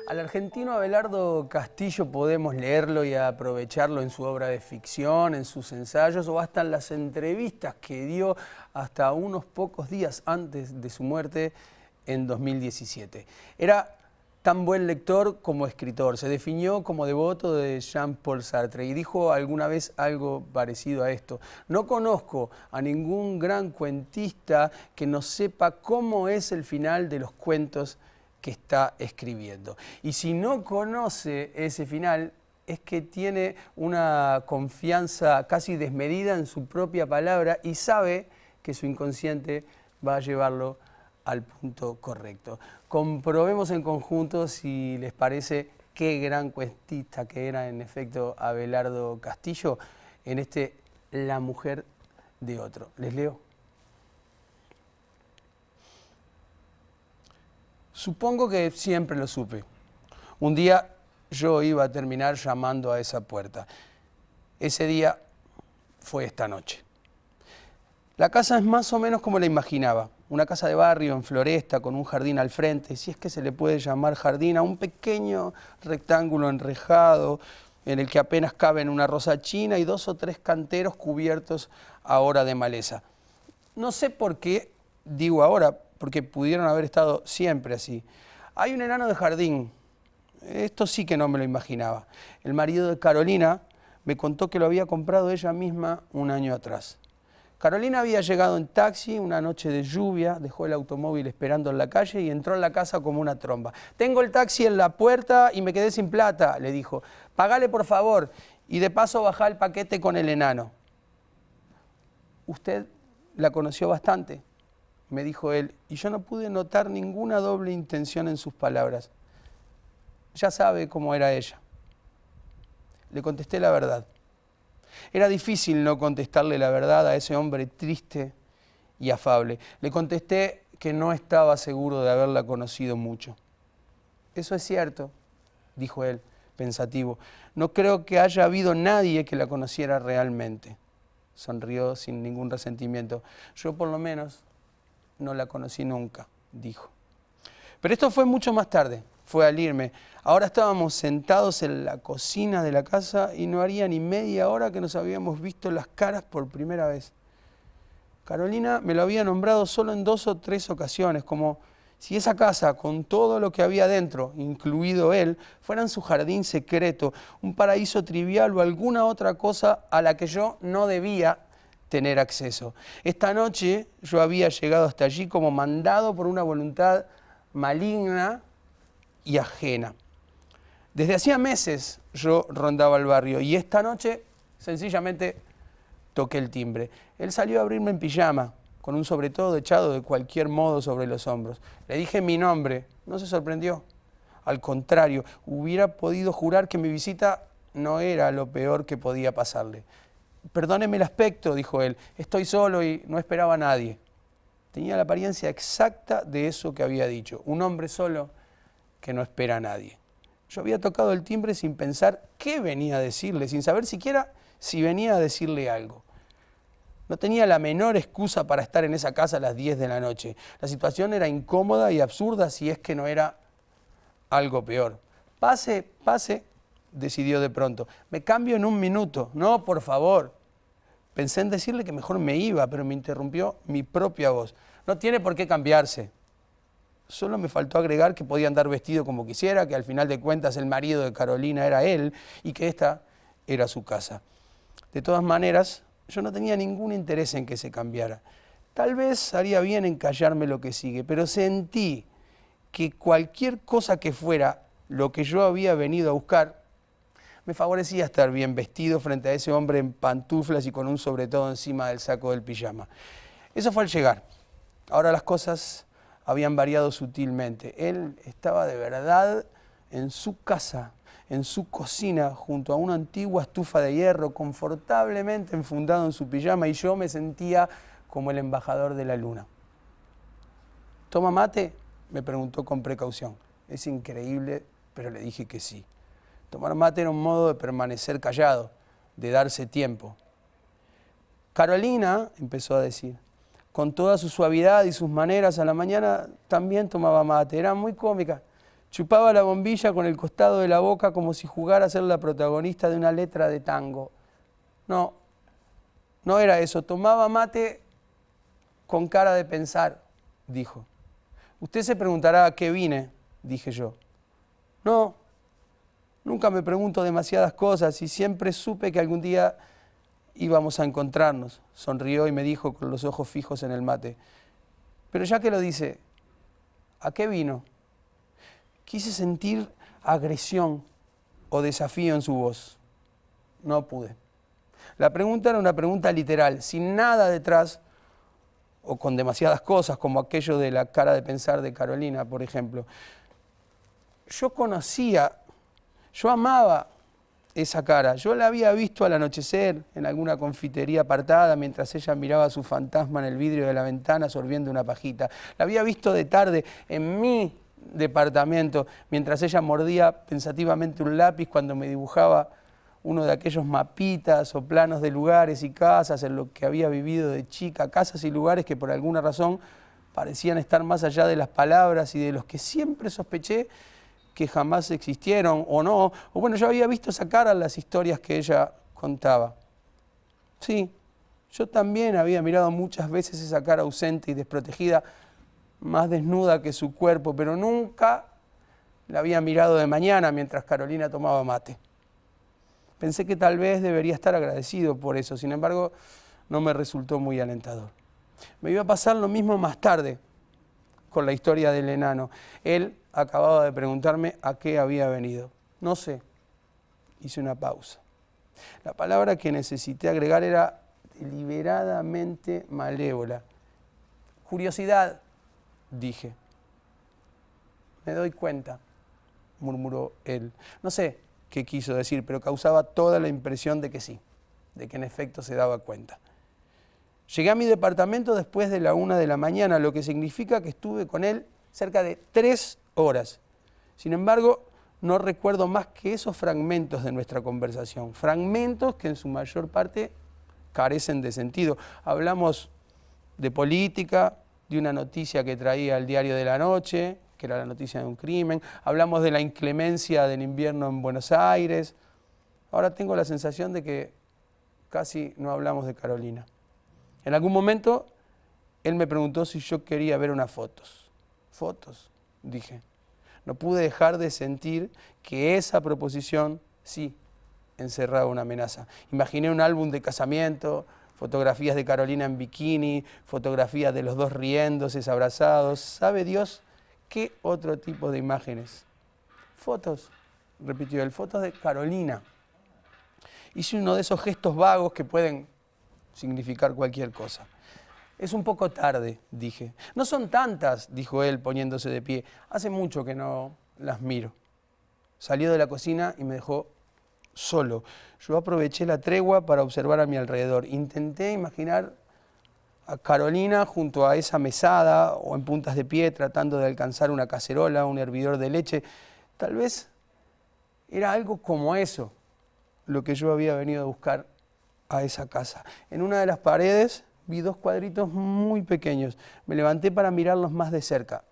Al argentino Abelardo Castillo podemos leerlo y aprovecharlo en su obra de ficción, en sus ensayos o hasta en las entrevistas que dio hasta unos pocos días antes de su muerte en 2017. Era tan buen lector como escritor, se definió como devoto de Jean-Paul Sartre y dijo alguna vez algo parecido a esto: no conozco a ningún gran cuentista que no sepa cómo es el final de los cuentos que está escribiendo. Y si no conoce ese final, es que tiene una confianza casi desmedida en su propia palabra y sabe que su inconsciente va a llevarlo al punto correcto. Comprobemos en conjunto si les parece qué gran cuentista que era en efecto Abelardo Castillo en este La mujer de otro. Les leo. Supongo que siempre lo supe. Un día yo iba a terminar llamando a esa puerta. Ese día fue esta noche. La casa es más o menos como la imaginaba. Una casa de barrio en Floresta con un jardín al frente, si es que se le puede llamar jardín, a un pequeño rectángulo enrejado en el que apenas caben una rosa china y 2 o 3 canteros cubiertos ahora de maleza. No sé por qué digo ahora, porque pudieron haber estado siempre así. Hay un enano de jardín. Esto sí que no me lo imaginaba. El marido de Carolina me contó que lo había comprado ella misma un año atrás. Carolina había llegado en taxi una noche de lluvia, dejó el automóvil esperando en la calle y entró en la casa como una tromba. Tengo el taxi en la puerta y me quedé sin plata, le dijo. Pagale por favor y de paso bajá el paquete con el enano. Usted la conoció bastante, me dijo él, y yo no pude notar ninguna doble intención en sus palabras. Ya sabe cómo era ella. Le contesté la verdad. Era difícil no contestarle la verdad a ese hombre triste y afable. Le contesté que no estaba seguro de haberla conocido mucho. Eso es cierto, dijo él, pensativo. No creo que haya habido nadie que la conociera realmente. Sonrió sin ningún resentimiento. Yo por lo menos no la conocí nunca, dijo. Pero esto fue mucho más tarde, fue al irme. Ahora estábamos sentados en la cocina de la casa y no haría ni media hora que nos habíamos visto las caras por primera vez. Carolina me lo había nombrado solo en 2 o 3 ocasiones, como si esa casa, con todo lo que había dentro, incluido él, fueran su jardín secreto, un paraíso trivial o alguna otra cosa a la que yo no debía tener acceso. Esta noche yo había llegado hasta allí como mandado por una voluntad maligna y ajena. Desde hacía meses yo rondaba el barrio y esta noche sencillamente toqué el timbre. Él salió a abrirme en pijama, con un sobretodo echado de cualquier modo sobre los hombros. Le dije mi nombre, no se sorprendió. Al contrario, hubiera podido jurar que mi visita no era lo peor que podía pasarle. Perdóneme el aspecto, dijo él, estoy solo y no esperaba a nadie. Tenía la apariencia exacta de eso que había dicho, un hombre solo que no espera a nadie. Yo había tocado el timbre sin pensar qué venía a decirle, sin saber siquiera si venía a decirle algo. No tenía la menor excusa para estar en esa casa a las 10 de la noche. La situación era incómoda y absurda si es que no era algo peor. Pase, pase, decidió de pronto. Me cambio en 1 minuto. No, por favor. Pensé en decirle que mejor me iba, pero me interrumpió mi propia voz. No tiene por qué cambiarse. Solo me faltó agregar que podía andar vestido como quisiera, que al final de cuentas el marido de Carolina era él y que esta era su casa. De todas maneras, yo no tenía ningún interés en que se cambiara. Tal vez haría bien en callarme lo que sigue, pero sentí que cualquier cosa que fuera lo que yo había venido a buscar, me favorecía estar bien vestido frente a ese hombre en pantuflas y con un sobretodo encima del saco del pijama. Eso fue al llegar. Ahora las cosas habían variado sutilmente. Él estaba de verdad en su casa, en su cocina, junto a una antigua estufa de hierro, confortablemente enfundado en su pijama, y yo me sentía como el embajador de la luna. ¿Toma mate?, me preguntó con precaución. Es increíble, pero le dije que sí. Tomar mate era un modo de permanecer callado, de darse tiempo. Carolina, empezó a decir, con toda su suavidad y sus maneras, a la mañana también tomaba mate. Era muy cómica. Chupaba la bombilla con el costado de la boca como si jugara a ser la protagonista de una letra de tango. No, no era eso. Tomaba mate con cara de pensar, dijo. Usted se preguntará a qué vine, dije yo. No, nunca me pregunto demasiadas cosas y siempre supe que algún día íbamos a encontrarnos. Sonrió y me dijo con los ojos fijos en el mate. Pero ya que lo dice, ¿a qué vino? Quise sentir agresión o desafío en su voz. No pude. La pregunta era una pregunta literal, sin nada detrás o con demasiadas cosas, como aquello de la cara de pensar de Carolina, por ejemplo. Yo conocía, yo amaba esa cara. Yo la había visto al anochecer en alguna confitería apartada mientras ella miraba a su fantasma en el vidrio de la ventana sorbiendo una pajita. La había visto de tarde en mi departamento mientras ella mordía pensativamente un lápiz cuando me dibujaba uno de aquellos mapitas o planos de lugares y casas en lo que había vivido de chica, casas y lugares que por alguna razón parecían estar más allá de las palabras y de los que siempre sospeché que jamás existieron o no. O bueno, yo había visto esa cara en las historias que ella contaba. Sí, yo también había mirado muchas veces esa cara ausente y desprotegida, más desnuda que su cuerpo, pero nunca la había mirado de mañana mientras Carolina tomaba mate. Pensé que tal vez debería estar agradecido por eso, sin embargo, no me resultó muy alentador. Me iba a pasar lo mismo más tarde con la historia del enano. Él acababa de preguntarme a qué había venido. No sé. Hice una pausa. La palabra que necesité agregar era deliberadamente malévola. Curiosidad, dije. Me doy cuenta, murmuró él. No sé qué quiso decir, pero causaba toda la impresión de que sí, de que en efecto se daba cuenta. Llegué a mi departamento después de la 1 de la mañana, lo que significa que estuve con él cerca de 3 horas. Sin embargo, no recuerdo más que esos fragmentos de nuestra conversación, fragmentos que en su mayor parte carecen de sentido. Hablamos de política, de una noticia que traía el diario de la noche, que era la noticia de un crimen. Hablamos de la inclemencia del invierno en Buenos Aires. Ahora tengo la sensación de que casi no hablamos de Carolina. En algún momento, él me preguntó si yo quería ver unas fotos. ¿Fotos? Dije. No pude dejar de sentir que esa proposición, sí, encerraba una amenaza. Imaginé un álbum de casamiento, fotografías de Carolina en bikini, fotografías de los dos riéndose, abrazados. ¿Sabe Dios qué otro tipo de imágenes? Fotos, repitió él, fotos de Carolina. Hice uno de esos gestos vagos que pueden significar cualquier cosa. Es un poco tarde, dije. No son tantas, dijo él poniéndose de pie. Hace mucho que no las miro. Salió de la cocina y me dejó solo. Yo aproveché la tregua para observar a mi alrededor. Intenté imaginar a Carolina junto a esa mesada o en puntas de pie tratando de alcanzar una cacerola, un hervidor de leche. Tal vez era algo como eso lo que yo había venido a buscar a esa casa. En una de las paredes vi 2 cuadritos muy pequeños. Me levanté para mirarlos más de cerca.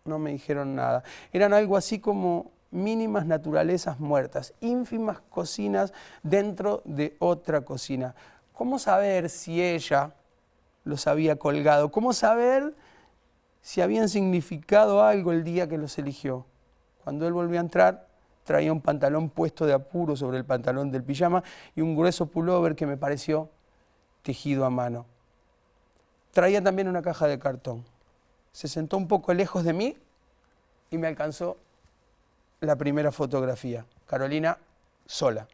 No me dijeron nada. Eran algo así como mínimas naturalezas muertas, ínfimas cocinas dentro de otra cocina. ¿Cómo saber si ella los había colgado? ¿Cómo saber si habían significado algo el día que los eligió? Cuando él volvió a entrar, traía un pantalón puesto de apuro sobre el pantalón del pijama y un grueso pullover que me pareció tejido a mano. Traía también una caja de cartón. Se sentó un poco lejos de mí y me alcanzó la primera fotografía. Carolina sola.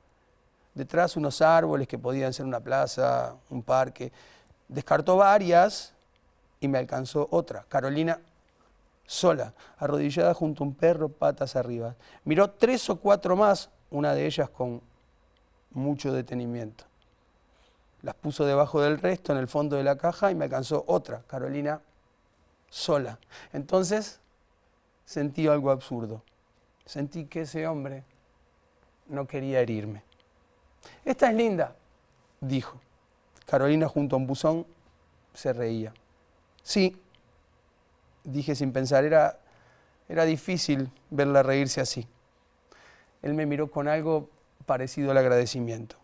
Detrás unos árboles que podían ser una plaza, un parque. Descartó varias y me alcanzó otra. Carolina sola, arrodillada junto a un perro, patas arriba. Miró 3 o 4 más, una de ellas con mucho detenimiento. Las puso debajo del resto en el fondo de la caja y me alcanzó otra, Carolina sola. Entonces sentí algo absurdo. Sentí que ese hombre no quería herirme. Esta es linda, dijo. Carolina junto a un buzón se reía. Sí, dije sin pensar, era Era difícil verla reírse así. Él me miró con algo parecido al agradecimiento.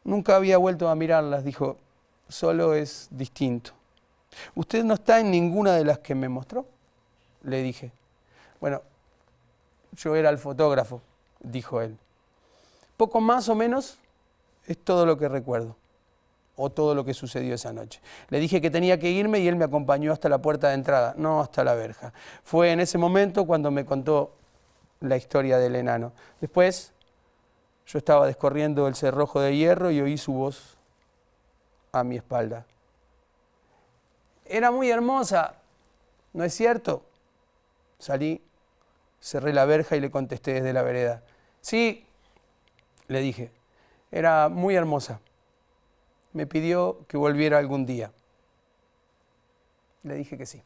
Nunca había vuelto a mirarlas, dijo, solo es distinto. ¿Usted no está en ninguna de las que me mostró? Le dije. Bueno, yo era el fotógrafo, dijo él. Poco más o menos es todo lo que recuerdo, o todo lo que sucedió esa noche. Le dije que tenía que irme y él me acompañó hasta la puerta de entrada, no hasta la verja. Fue en ese momento cuando me contó la historia del enano. Después, yo estaba descorriendo el cerrojo de hierro y oí su voz a mi espalda. Era muy hermosa, ¿no es cierto? Salí, cerré la verja y le contesté desde la vereda. Sí, le dije, era muy hermosa. Me pidió que volviera algún día. Le dije que sí.